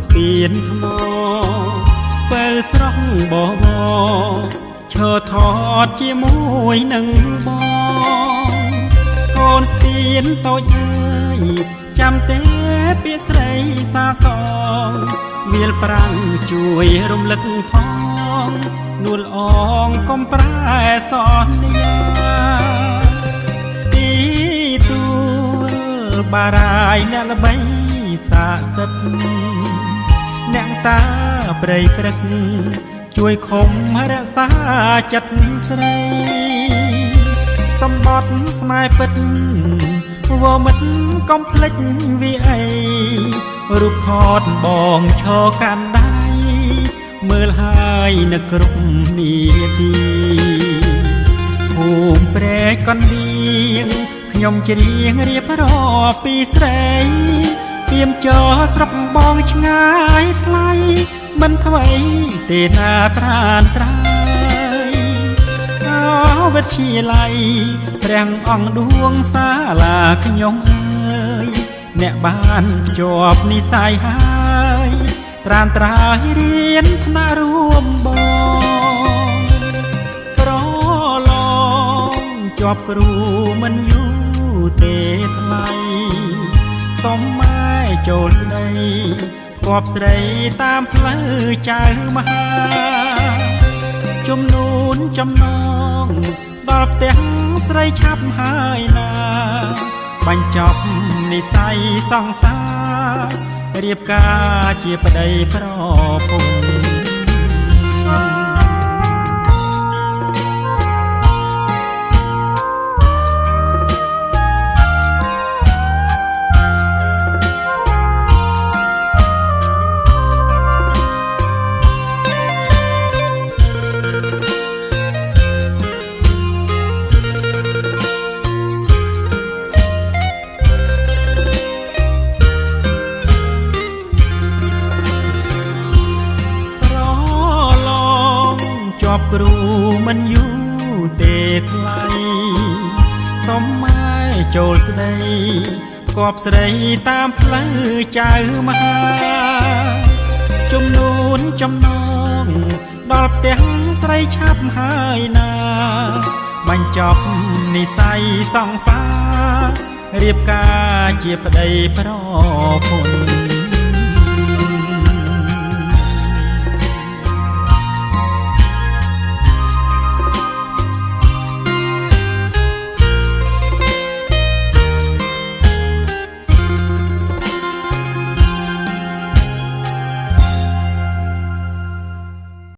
ស្ពានថ្មបើស្រស់បបឈើថតជាមួយនឹងបងកូនស្ពានតូចអើយចាំទេពាក្យស្រីសាសងវាលប្រាំងជួយរំលឹកផងនួលអងកុំប្រែសន្យាទីទួលបារាយអ្នកល្បីសាសិទ្ធអ្នកតាព្រៃព្រឹកជួយខំរក្សាចិត្តស្រីសម្បត្តិស្នេហ៍ពិតវមិត្តកុំភ្លេចវាអីរូបថតបងឈរកាន់ដៃមើលហើយនឹកគ្រប់នាទីភូមិព្រែកកណ្ដៀងខ្ញុំច្រៀងរៀបរាប់ពីស្រីទៀមចោស្រុកបងឆ្ងាយថ្លៃមិនថ្មីទេណាត្រានត្រើយវិទ្យាល័យព្រះអង្គឌួងសាលាខ្ញុំអើយអ្នកបានជាប់និស័យហើយត្រានត្រើយរៀនថ្នាក់រួមបងប្រឡងជាប់គ្រូមិនយូរទេថ្លៃសុំម៉ែចូលស្ដីគប់ស្រីតាមផ្លូវចៅមហាជំនូនចំណងដល់ផ្ទះស្រីឆាប់ហើយណាបញ្ចប់និស័យសង្សាររៀបការជាប្តីប្រពន្ធជាប់គ្រូមិនយូរទេថ្លៃសុំម៉ែចូលស្ដីគប់ស្រីតាមផ្លូវចៅមហាជំនូនចំណងដល់ផ្ទះស្រីឆាប់ហើយណាបញ្ចប់និស័យសង្សាររៀបការជាប្តីប្រពន្ធ